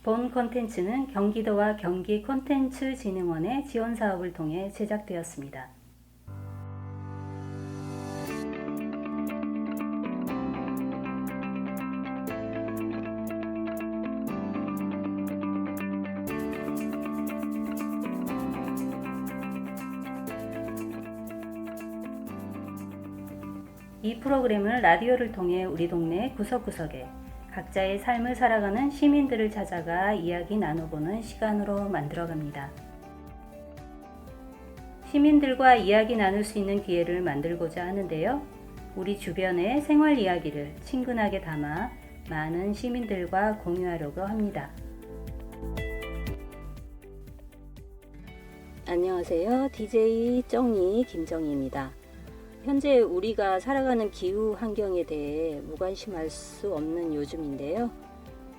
본 콘텐츠는 경기도와 경기 콘텐츠진흥원의 지원 사업을 통해 제작되었습니다. 이 프로그램은 라디오를 통해 우리 동네 구석구석에 각자의 삶을 살아가는 시민들을 찾아가 이야기 나눠보는 시간으로 만들어갑니다. 시민들과 이야기 나눌 수 있는 기회를 만들고자 하는데요. 우리 주변의 생활 이야기를 친근하게 담아 많은 시민들과 공유하려고 합니다. 안녕하세요. DJ 정리 김정희입니다. 현재 우리가 살아가는 기후 환경에 대해 무관심할 수 없는 요즘인데요.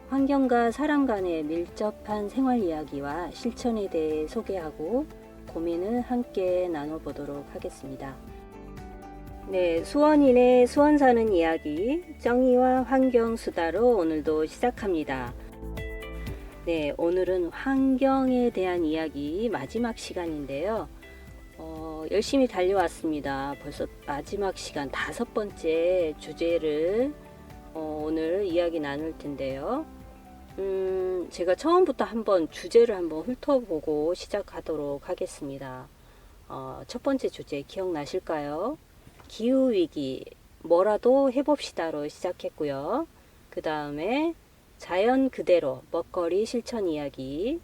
환경과 사람 간의 밀접한 생활 이야기와 실천에 대해 소개하고 고민을 함께 나눠보도록 하겠습니다. 네, 수원인의 수원 사는 이야기 정의와 환경 수다로 오늘도 시작합니다. 네, 오늘은 환경에 대한 이야기 마지막 시간인데요. 열심히 달려왔습니다. 벌써 마지막 시간 5번째 주제를 오늘 이야기 나눌 텐데요. 제가 처음부터 주제를 한번 훑어보고 시작하도록 하겠습니다. 첫 번째 주제 기억나실까요? 기후위기 뭐라도 해봅시다로 시작했고요. 그 다음에 자연 그대로 먹거리 실천 이야기,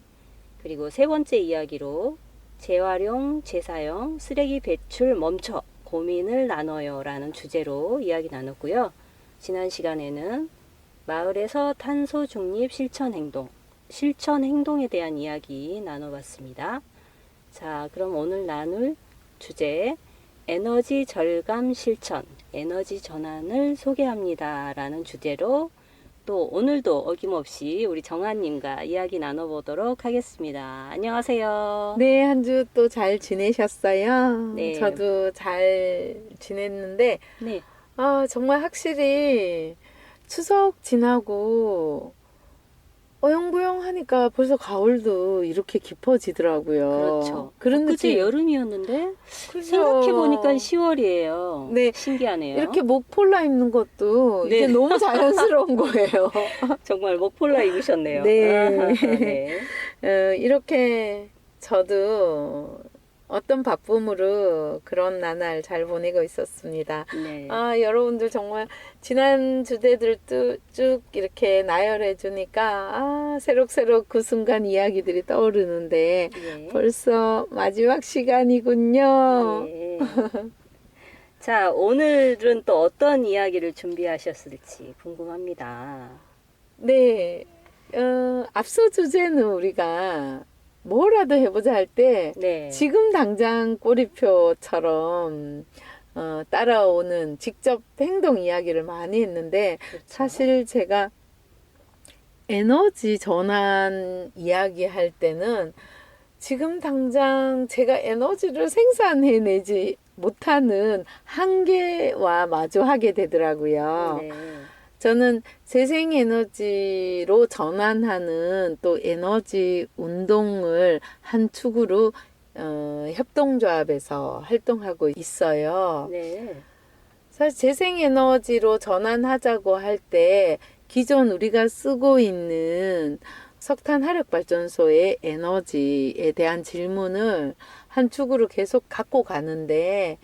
그리고 세 번째 이야기로 재활용, 재사용, 쓰레기 배출 멈춰 고민을 나눠요 라는 주제로 이야기 나눴고요. 지난 시간에는 마을에서 탄소 중립 실천 행동에 대한 이야기 나눠봤습니다. 자, 그럼 오늘 나눌 주제 에너지 절감 실천, 에너지 전환을 소개합니다 라는 주제로 또 오늘도 어김없이 우리 정아님과 이야기 나눠보도록 하겠습니다. 안녕하세요. 네, 한 주 또 잘 지내셨어요? 네. 저도 잘 지냈는데, 네, 정말 확실히 추석 지나고 어영부영하니까 벌써 가을도 이렇게 깊어지더라고요. 그렇죠. 그런 그제 느낌. 여름이었는데 그죠? 생각해보니까 10월이에요. 네. 신기하네요. 이렇게 목폴라 입는 것도 네. 이제 너무 자연스러운 거예요. 정말 목폴라 입으셨네요. 네. 네. 이렇게 저도 어떤 바쁨으로 그런 나날 잘 보내고 있었습니다. 네. 여러분들 정말 지난 주제들 쭉 이렇게 나열해 주니까 새록새록 그 순간 이야기들이 떠오르는데 네. 벌써 마지막 시간이군요. 네. 자, 오늘은 또 어떤 이야기를 준비하셨을지 궁금합니다. 네. 앞서 주제는 우리가 뭐라도 해보자 할 때 네. 지금 당장 꼬리표처럼 따라오는 직접 행동 이야기를 많이 했는데 그렇죠. 사실 제가 에너지 전환 이야기 할 때는 지금 당장 제가 에너지를 생산해내지 못하는 한계와 마주하게 되더라고요. 네. 저는 재생에너지로 전환하는 또 에너지 운동을 한 축으로 협동조합에서 활동하고 있어요. 네. 사실 재생에너지로 전환하자고 할 때 기존 우리가 쓰고 있는 석탄 화력발전소의 에너지에 대한 질문을 한 축으로 계속 갖고 가는데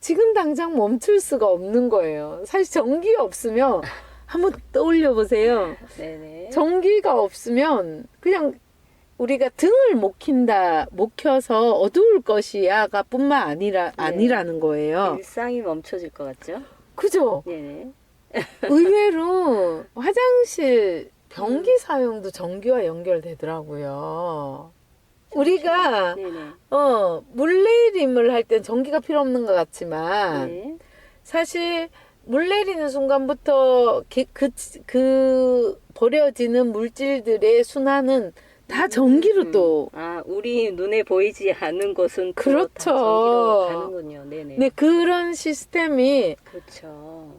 지금 당장 멈출 수가 없는 거예요. 사실 전기가 없으면 한번 떠올려 보세요. 네네. 전기가 없으면 그냥 우리가 등을 못 켜서 어두울 것이야가 뿐만 아니라는 거예요. 일상이 멈춰질 것 같죠? 그죠? 네네. 의외로 화장실 변기 사용도 전기와 연결되더라고요. 우리가 네네. 물내림을 할 땐 전기가 필요 없는 것 같지만 네. 사실 물 내리는 순간부터 그 버려지는 물질들의 순환은 다 전기로 또 우리 눈에 보이지 않는 곳은 또 그렇죠. 다 전기로 가는군요. 네네. 네, 그런 시스템이 그렇죠.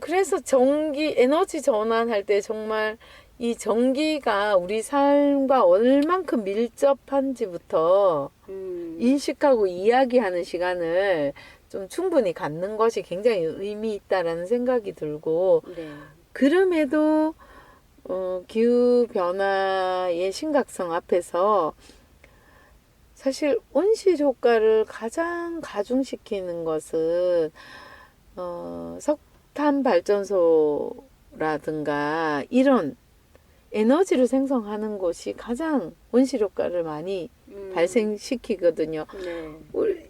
그래서 전기 에너지 전환할 때 정말 이 전기가 우리 삶과 얼만큼 밀접한지부터 인식하고 이야기하는 시간을 좀 충분히 갖는 것이 굉장히 의미 있다라는 생각이 들고, 네. 그럼에도 기후 변화의 심각성 앞에서 사실 온실 효과를 가장 가중시키는 것은 석탄 발전소라든가 이런 에너지를 생성하는 곳이 가장 온실 효과를 많이 발생시키거든요. 네. 우리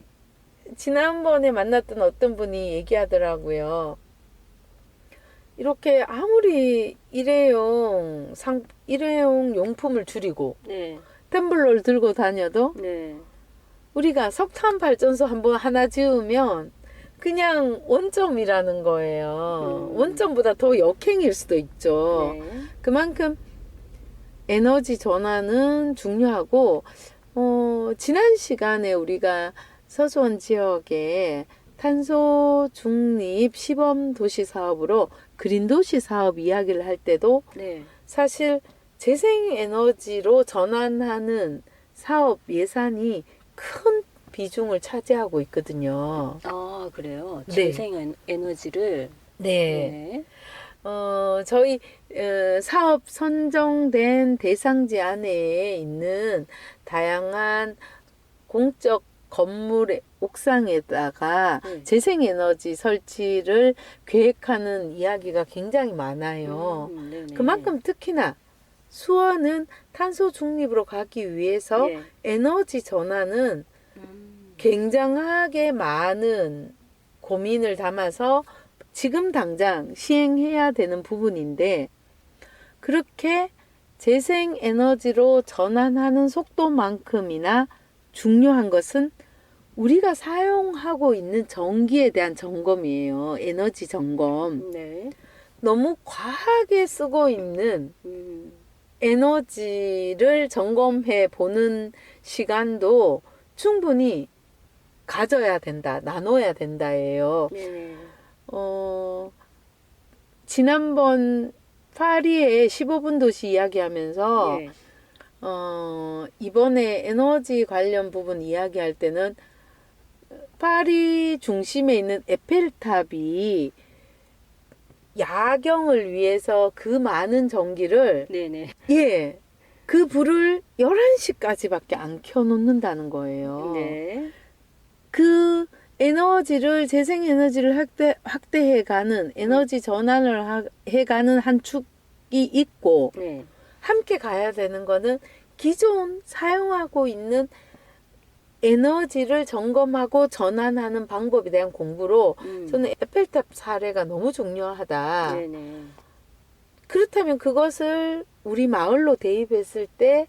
지난번에 만났던 어떤 분이 얘기하더라고요. 이렇게 아무리 일회용 용품을 줄이고 네. 텀블러를 들고 다녀도 네. 우리가 석탄 발전소 한번 하나 지으면 그냥 원점이라는 거예요. 원점보다 더 역행일 수도 있죠. 네. 그만큼 에너지 전환은 중요하고, 지난 시간에 우리가 서수원 지역에 탄소 중립 시범 도시 사업으로 그린 도시 사업 이야기를 할 때도 네. 사실 재생에너지로 전환하는 사업 예산이 큰 비중을 차지하고 있거든요. 아, 그래요? 네. 재생 에너지를. 네. 저희 사업 선정된 대상지 안에 있는 다양한 공적 건물의 옥상에다가 네. 재생에너지 설치를 계획하는 이야기가 굉장히 많아요. 네네. 그만큼 특히나 수원은 탄소 중립으로 가기 위해서 예. 에너지 전환은 굉장하게 많은 고민을 담아서 지금 당장 시행해야 되는 부분인데, 그렇게 재생에너지로 전환하는 속도만큼이나 중요한 것은 우리가 사용하고 있는 전기에 대한 점검이에요. 에너지 점검. 네. 너무 과하게 쓰고 있는 에너지를 점검해 보는 시간도 충분히 가져야 된다, 나눠야 된다예요. 네네. 지난번 파리의 15분 도시 이야기하면서 예. 이번에 에너지 관련 부분 이야기할 때는 파리 중심에 있는 에펠탑이 야경을 위해서 그 많은 전기를 네네. 예, 그 불을 11시까지밖에 안 켜놓는다는 거예요. 네. 그 에너지를 재생에너지를 확대해가는 에너지 전환을 해가는 한 축이 있고, 네. 함께 가야 되는 거는 기존 사용하고 있는 에너지를 점검하고 전환하는 방법에 대한 공부로 저는 에펠탑 사례가 너무 중요하다. 네네. 그렇다면 그것을 우리 마을로 대입했을 때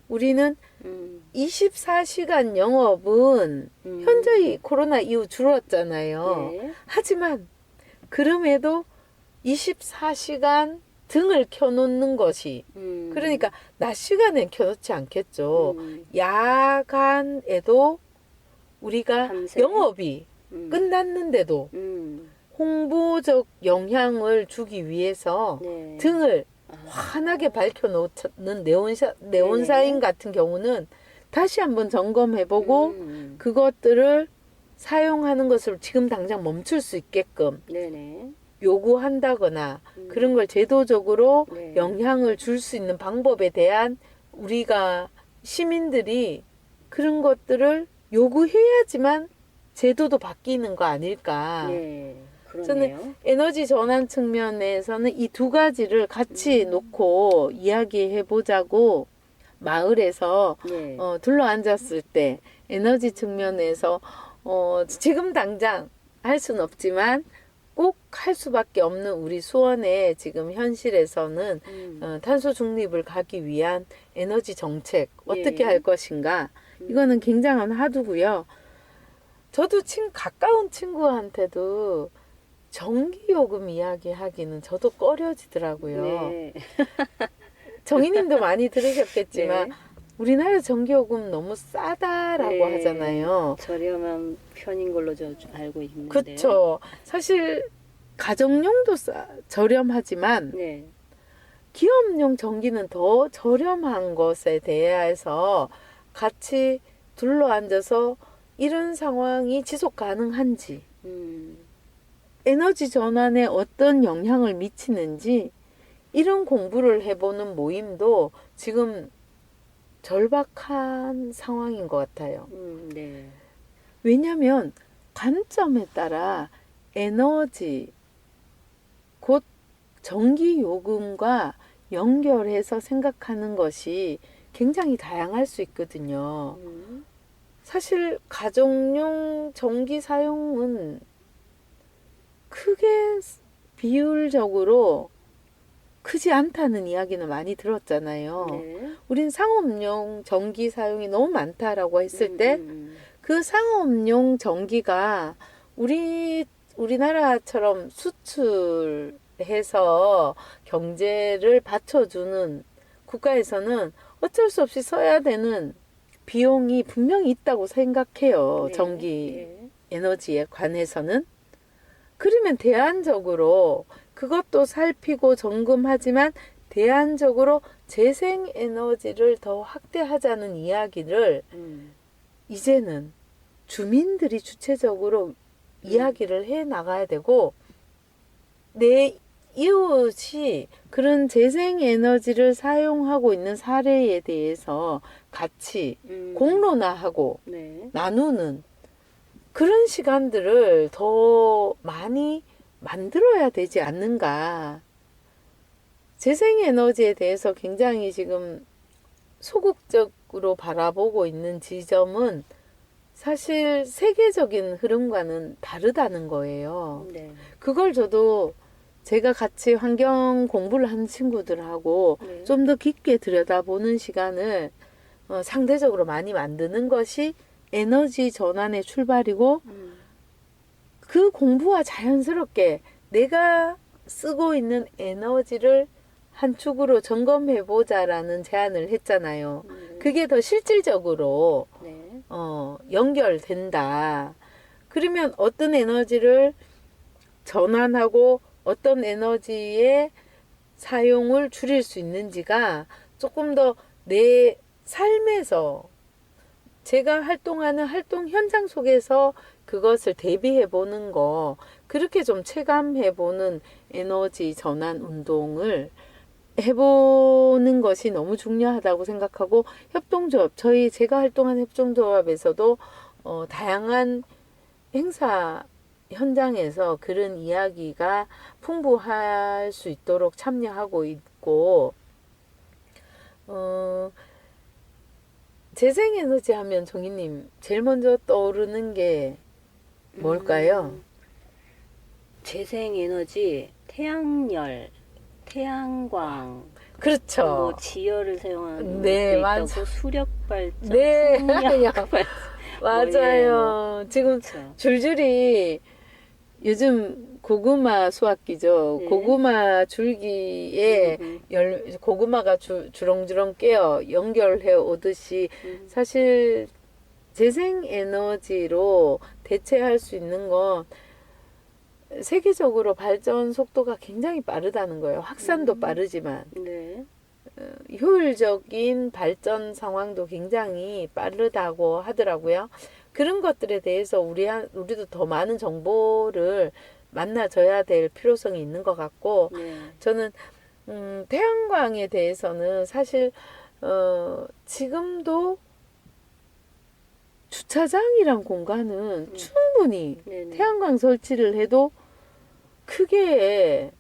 우리는 24시간 영업은 현저히 코로나 이후 줄었잖아요. 네. 하지만 그럼에도 24시간 등을 켜놓는 것이, 그러니까 낮 시간엔 켜놓지 않겠죠. 야간에도 우리가 밤새? 영업이 끝났는데도 홍보적 영향을 주기 위해서 네. 등을 환하게 밝혀놓는 네온사인 같은 경우는 다시 한번 점검해보고 그것들을 사용하는 것을 지금 당장 멈출 수 있게끔 네네. 요구한다거나 그런 걸 제도적으로 네. 영향을 줄 수 있는 방법에 대한 우리가 시민들이 그런 것들을 요구해야지만 제도도 바뀌는 거 아닐까. 네. 그러네요. 저는 에너지 전환 측면에서는 이 두 가지를 같이 놓고 이야기해 보자고 마을에서 네. 둘러 앉았을 때 에너지 측면에서 지금 당장 할 수는 없지만 꼭 할 수밖에 없는 우리 수원의 지금 현실에서는 탄소 중립을 가기 위한 에너지 정책 어떻게 예. 할 것인가, 이거는 굉장한 화두고요. 저도 가까운 친구한테도 전기요금 이야기하기는 저도 꺼려지더라고요. 네. 정희님도 많이 들으셨겠지만 네. 우리나라 전기요금 너무 싸다라고 네. 하잖아요. 저렴한 편인 걸로 저 알고 있는데. 그렇죠. 사실 가정용도 저렴하지만 네. 기업용 전기는 더 저렴한 것에 대해서 같이 둘러앉아서 이런 상황이 지속 가능한지, 에너지 전환에 어떤 영향을 미치는지 이런 공부를 해보는 모임도 지금 절박한 상황인 것 같아요. 네. 왜냐하면 관점에 따라 에너지, 곧 전기 요금과 연결해서 생각하는 것이 굉장히 다양할 수 있거든요. 사실 가정용 전기 사용은 크게 비율적으로 크지 않다는 이야기는 많이 들었잖아요. 네. 우린 상업용 전기 사용이 너무 많다라고 했을 때 그 상업용 전기가 우리나라처럼 수출해서 경제를 받쳐주는 국가에서는 어쩔 수 없이 써야 되는 비용이 분명히 있다고 생각해요. 네. 전기 네. 에너지에 관해서는. 그러면 대안적으로 그것도 살피고 점검하지만 대안적으로 재생에너지를 더 확대하자는 이야기를 이제는 주민들이 주체적으로 이야기를 해 나가야 되고, 내 이웃이 그런 재생에너지를 사용하고 있는 사례에 대해서 같이 공론화하고 네. 나누는 그런 시간들을 더 많이 만들어야 되지 않는가. 재생에너지에 대해서 굉장히 지금 소극적으로 바라보고 있는 지점은 사실 세계적인 흐름과는 다르다는 거예요. 네. 그걸 저도 제가 같이 환경 공부를 하는 친구들하고 네. 좀 더 깊게 들여다보는 시간을 상대적으로 많이 만드는 것이 에너지 전환의 출발이고, 그 공부와 자연스럽게 내가 쓰고 있는 에너지를 한 축으로 점검해보자라는 제안을 했잖아요. 그게 더 실질적으로 네. 연결된다. 그러면 어떤 에너지를 전환하고 어떤 에너지의 사용을 줄일 수 있는지가 조금 더 내 삶에서 제가 활동하는 활동 현장 속에서 그것을 대비해 보는 거, 그렇게 좀 체감해 보는 에너지 전환 운동을 해보는 것이 너무 중요하다고 생각하고, 협동조합, 제가 활동하는 협동조합에서도 다양한 행사 현장에서 그런 이야기가 풍부할 수 있도록 참여하고 있고, 재생에너지 하면 종이님 제일 먼저 떠오르는 게 뭘까요? 재생에너지, 태양열, 태양광, 그렇죠. 뭐 지열을 사용하는 네, 것도 맞아. 있다고, 수력발전, 네, 풍력발전. 맞아요. 지금 그렇죠. 줄줄이 요즘 고구마 수확기죠. 네. 고구마 줄기에 고구마가 주렁주렁 깨어 연결해 오듯이 사실 재생에너지로 대체할 수 있는 건 세계적으로 발전 속도가 굉장히 빠르다는 거예요. 확산도 빠르지만 네. 효율적인 발전 상황도 굉장히 빠르다고 하더라고요. 그런 것들에 대해서 우리도 더 많은 정보를 만나줘야 될 필요성이 있는 것 같고, 네. 저는 태양광에 대해서는 사실 지금도 주차장이란 공간은 충분히 네네. 태양광 설치를 해도 크게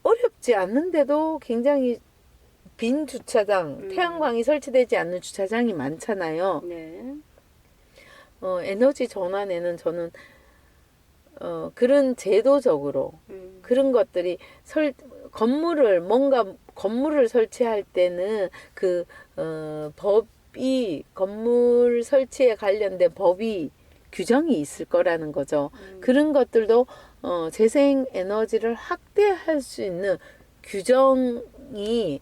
어렵지 않는데도 굉장히 빈 주차장, 태양광이 설치되지 않는 주차장이 많잖아요. 네. 에너지 전환에는 저는 그런 제도적으로 그런 것들이 건물을 설치할 때는 그 법이 건물 설치에 관련된 법이 규정이 있을 거라는 거죠. 그런 것들도 재생 에너지를 확대할 수 있는 규정이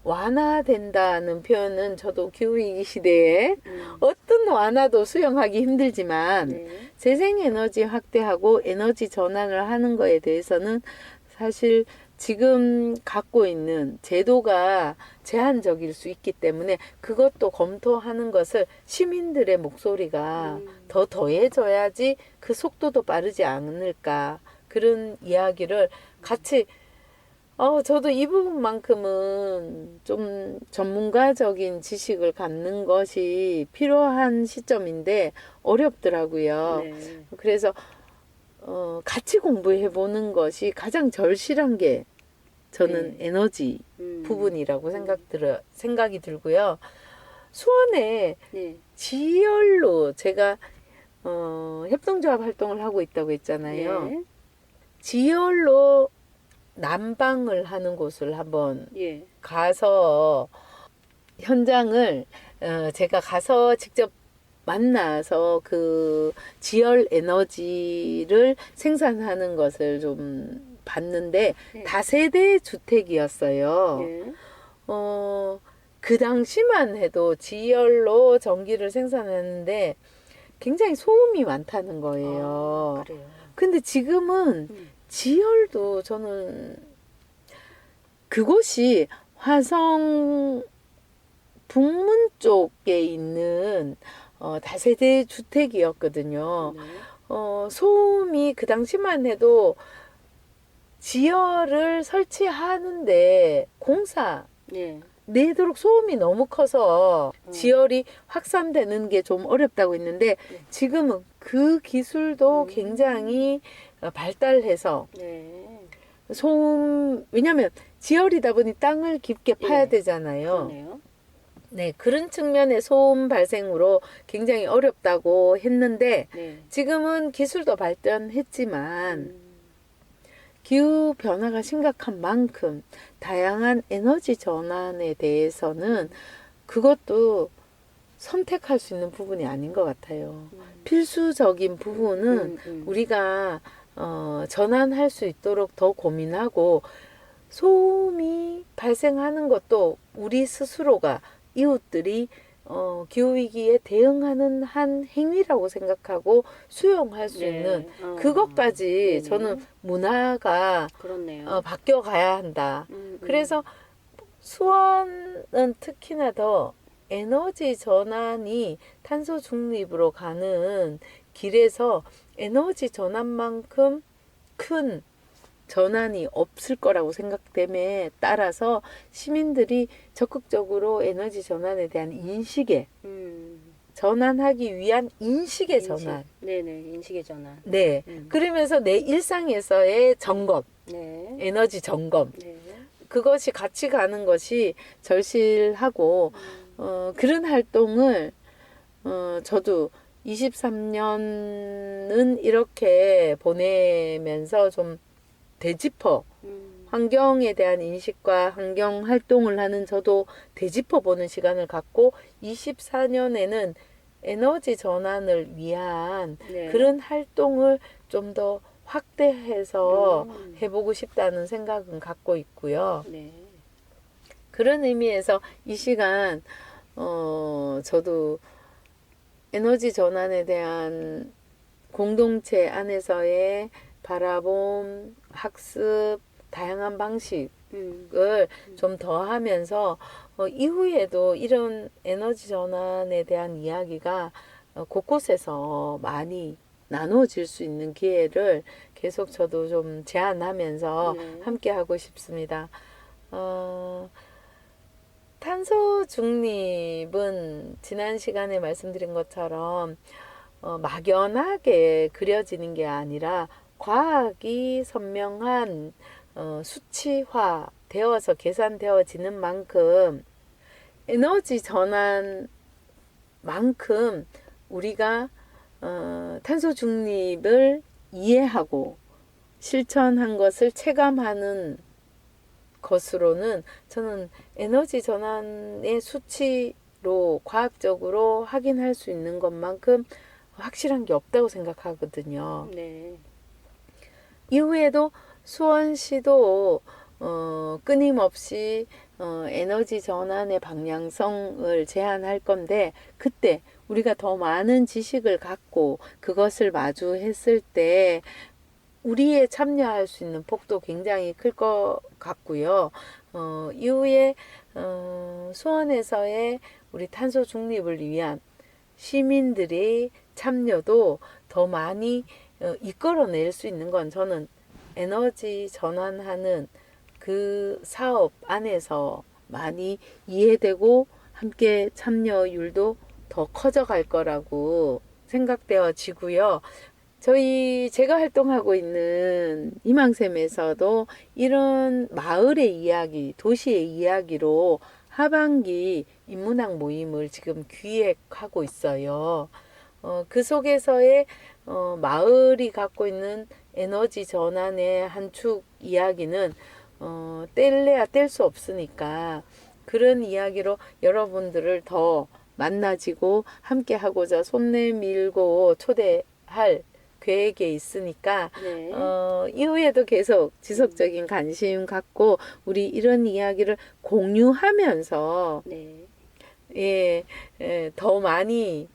완화된다는 표현은 저도 기후위기 시대에 어떤 완화도 수용하기 힘들지만 네. 재생에너지 확대하고 에너지 전환을 하는 거에 대해서는 사실 지금 갖고 있는 제도가 제한적일 수 있기 때문에 그것도 검토하는 것을 시민들의 목소리가 더 더해져야지 그 속도도 빠르지 않을까. 그런 이야기를 같이 저도 이 부분만큼은 좀 전문가적인 지식을 갖는 것이 필요한 시점인데 어렵더라고요. 네. 그래서 같이 공부해 보는 것이 가장 절실한 게 저는 네. 에너지 부분이라고 생각이 들고요. 수원에 네. 지열로 제가 협동조합 활동을 하고 있다고 했잖아요. 네. 지열로 난방을 하는 곳을 한번 예. 가서 현장을 제가 가서 직접 만나서 그 지열 에너지를 생산하는 것을 좀 봤는데 네. 다세대 주택이었어요. 예. 그 당시만 해도 지열로 전기를 생산하는데 굉장히 소음이 많다는 거예요. 그래요. 근데 지금은 지열도 저는 그곳이 화성 북문 쪽에 있는 다세대 주택이었거든요. 네. 소음이 그 당시만 해도 지열을 설치하는데 공사 네. 내도록 소음이 너무 커서 지열이 확산되는 게 좀 어렵다고 했는데 지금은 그 기술도 굉장히 발달해서 네. 소음 왜냐하면 지열이다 보니 땅을 깊게 파야 예. 되잖아요. 그러네요. 네, 그런 측면의 소음 발생으로 굉장히 어렵다고 했는데 네. 지금은 기술도 발전했지만 기후 변화가 심각한 만큼 다양한 에너지 전환에 대해서는 그것도 선택할 수 있는 부분이 아닌 것 같아요. 필수적인 부분은 우리가 전환할 수 있도록 더 고민하고 소음이 발생하는 것도 우리 스스로가 이웃들이 기후위기에 대응하는 한 행위라고 생각하고 수용할 수 있는 그것까지 네네. 저는 문화가 그렇네요. 바뀌어 가야 한다. 그래서 수원은 특히나 더 에너지 전환이 탄소 중립으로 가는 길에서 에너지 전환만큼 큰 전환이 없을 거라고 생각됨에 따라서 시민들이 적극적으로 에너지 전환에 대한 인식에 전환하기 위한 인식의 전환. 네네. 인식의 전환. 네. 그러면서 내 일상에서의 점검, 네. 에너지 점검. 네. 그것이 같이 가는 것이 절실하고 그런 활동을 저도 23년은 이렇게 보내면서 좀 되짚어 환경에 대한 인식과 환경 활동을 하는 저도 되짚어 보는 시간을 갖고 24년에는 에너지 전환을 위한 네. 그런 활동을 좀 더 확대해서 해보고 싶다는 생각은 갖고 있고요. 네. 그런 의미에서 이 시간 저도 에너지 전환에 대한 공동체 안에서의 바라봄, 학습, 다양한 방식을 좀 더하면서 이후에도 이런 에너지 전환에 대한 이야기가 곳곳에서 많이 나눠질 수 있는 기회를 계속 저도 좀 제안하면서 네. 함께 하고 싶습니다. 탄소 중립은 지난 시간에 말씀드린 것처럼 막연하게 그려지는 게 아니라 과학이 선명한 수치화 되어서 계산되어지는 만큼 에너지 전환만큼 우리가 탄소 중립을 이해하고 실천한 것을 체감하는 것으로는 저는 에너지 전환의 수치로 과학적으로 확인할 수 있는 것만큼 확실한 게 없다고 생각하거든요. 네. 이후에도 수원시도 끊임없이 에너지 전환의 방향성을 제안할 건데 그때 우리가 더 많은 지식을 갖고 그것을 마주했을 때 우리의 참여할 수 있는 폭도 굉장히 클 것 같고요. 이후에 수원에서의 우리 탄소 중립을 위한 시민들의 참여도 더 많이 이끌어낼 수 있는 건 저는 에너지 전환하는 그 사업 안에서 많이 이해되고 함께 참여율도 더 커져갈 거라고 생각되어지고요. 제가 활동하고 있는 희망샘에서도 이런 마을의 이야기, 도시의 이야기로 하반기 인문학 모임을 지금 기획하고 있어요. 그 속에서의 마을이 갖고 있는 에너지 전환의 한 축 이야기는 뗄래야 뗄 수 없으니까 그런 이야기로 여러분들을 더 만나지고 함께 하고자 손 내밀고 초대할 계획에 있으니까 네. 이후에도 계속 지속적인 관심 갖고 우리 이런 이야기를 공유하면서 네. 더 많이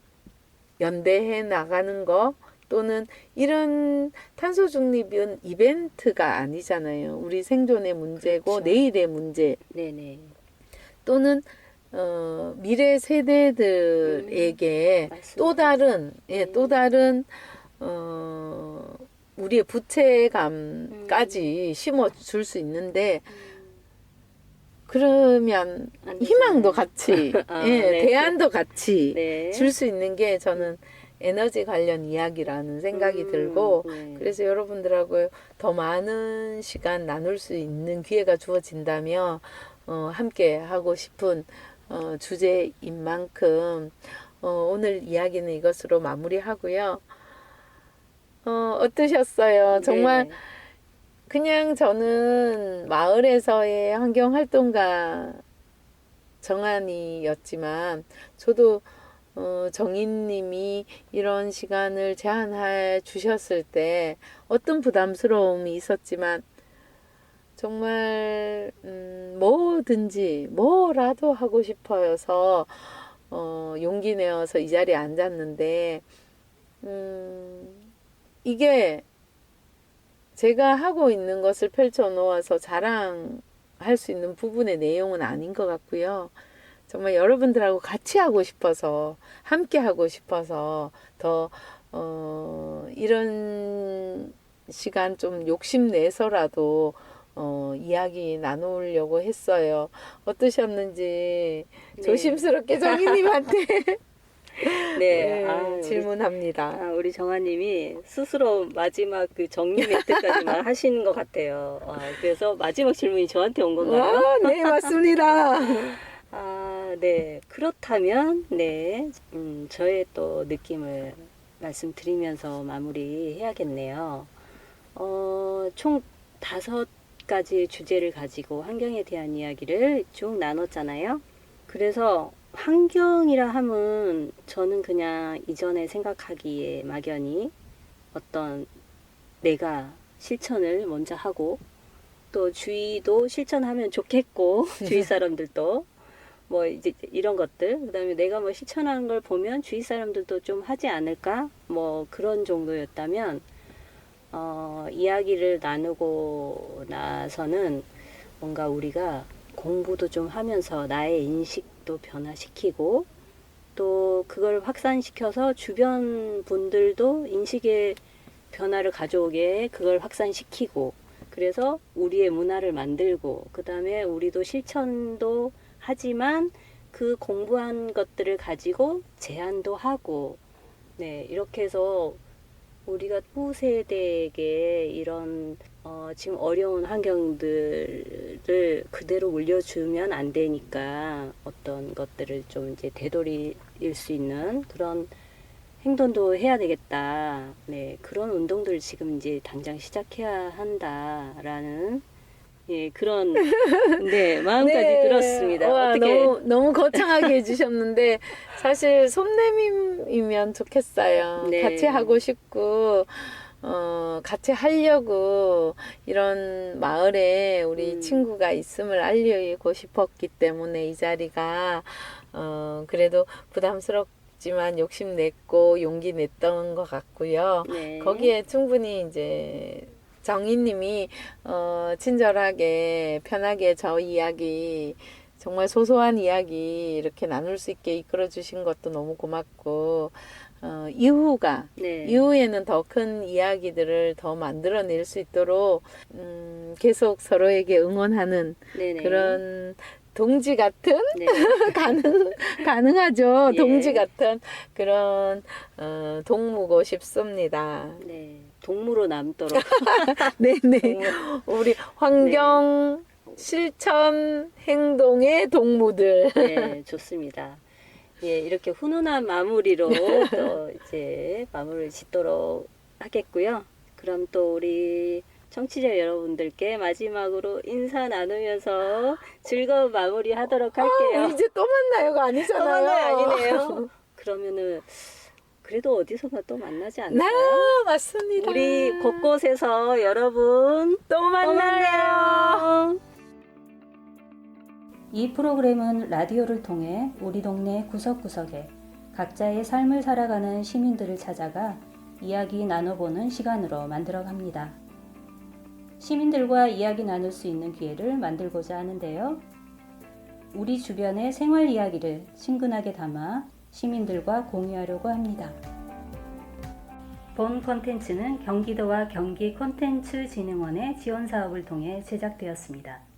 연대해 나가는 거 또는 이런 탄소 중립은 이벤트가 아니잖아요. 우리 생존의 문제고 그렇죠. 내일의 문제 네네. 또는 미래 세대들에게 또 다른 또 다른 우리의 부채감까지 심어줄 수 있는데 그러면 안 희망도 되잖아요. 같이 네. 대안도 같이 네. 줄 수 있는 게 저는 에너지 관련 이야기라는 생각이 들고 네. 그래서 여러분들하고 더 많은 시간 나눌 수 있는 기회가 주어진다면 함께 하고 싶은 주제인 만큼 오늘 이야기는 이것으로 마무리하고요. 어떠셨어요? 정말 네. 그냥 저는 마을에서의 환경활동가 정한이였지만 저도 정인님이 이런 시간을 제안해 주셨을 때 어떤 부담스러움이 있었지만 정말 뭐든지 뭐라도 하고 싶어서 용기 내어서 이 자리에 앉았는데 이게 제가 하고 있는 것을 펼쳐 놓아서 자랑할 수 있는 부분의 내용은 아닌 것 같고요. 정말 여러분들하고 같이 하고 싶어서 함께 하고 싶어서 더 이런 시간 좀 욕심내서라도 이야기 나누려고 했어요. 어떠셨는지 네. 조심스럽게 정희님한테 네. 질문합니다. 우리 정아님이 스스로 마지막 그 정리 멘트까지만 하시는 것 같아요. 그래서 마지막 질문이 저한테 온 건가요? 네, 맞습니다. 네. 그렇다면, 네. 저의 또 느낌을 말씀드리면서 마무리해야겠네요. 총 5가지 주제를 가지고 환경에 대한 이야기를 쭉 나눴잖아요. 그래서 환경이라 함은 저는 그냥 이전에 생각하기에 막연히 어떤 내가 실천을 먼저 하고 또 주위도 실천하면 좋겠고 주위 사람들도 뭐 이제 이런 것들 그다음에 내가 뭐 실천하는 걸 보면 주위 사람들도 좀 하지 않을까 뭐 그런 정도였다면 이야기를 나누고 나서는 뭔가 우리가 공부도 좀 하면서 나의 인식도 변화시키고 또 그걸 확산시켜서 주변 분들도 인식의 변화를 가져오게 그걸 확산시키고 그래서 우리의 문화를 만들고 그 다음에 우리도 실천도 하지만 그 공부한 것들을 가지고 제안도 하고 네 이렇게 해서 우리가 후세대에게 이런 지금 어려운 환경들을 그대로 물려주면 안 되니까 어떤 것들을 좀 이제 되돌릴 수 있는 그런 행동도 해야 되겠다. 네, 그런 운동들을 지금 이제 당장 시작해야 한다라는 예, 그런 네, 마음까지 들었습니다. 와, 어떻게 너무 거창하게 해주셨는데 사실 손내밈이면 좋겠어요. 네. 같이 하고 싶고 같이 하려고 이런 마을에 우리 친구가 있음을 알리고 싶었기 때문에 이 자리가 그래도 부담스럽지만 욕심냈고 용기 냈던 것 같고요. 네. 거기에 충분히 이제 정희님이 친절하게 편하게 저 이야기 정말 소소한 이야기 이렇게 나눌 수 있게 이끌어 주신 것도 너무 고맙고 네. 이후에는 더 큰 이야기들을 더 만들어낼 수 있도록 계속 서로에게 응원하는 네네. 그런 동지 같은 네. 가능하죠. 예. 동지 같은 그런 동무고 싶습니다. 네. 동무로 남도록. 네네. 동무. 우리 환경 실천 행동의 동무들. 네, 좋습니다. 예, 이렇게 훈훈한 마무리로 또 이제 마무리를 짓도록 하겠고요. 그럼 또 우리 청취자 여러분들께 마지막으로 인사 나누면서 즐거운 마무리 하도록 할게요. 이제 또 만나요가 아니잖아요. 또 만나요 아니네요. 그러면은 그래도 어디선가 또 만나지 않을까요? 네, 맞습니다. 우리 곳곳에서 여러분 또 만나요. 이 프로그램은 라디오를 통해 우리 동네 구석구석에 각자의 삶을 살아가는 시민들을 찾아가 이야기 나눠보는 시간으로 만들어갑니다. 시민들과 이야기 나눌 수 있는 기회를 만들고자 하는데요. 우리 주변의 생활 이야기를 친근하게 담아 시민들과 공유하려고 합니다. 본 콘텐츠는 경기도와 경기 콘텐츠진흥원의 지원 사업을 통해 제작되었습니다.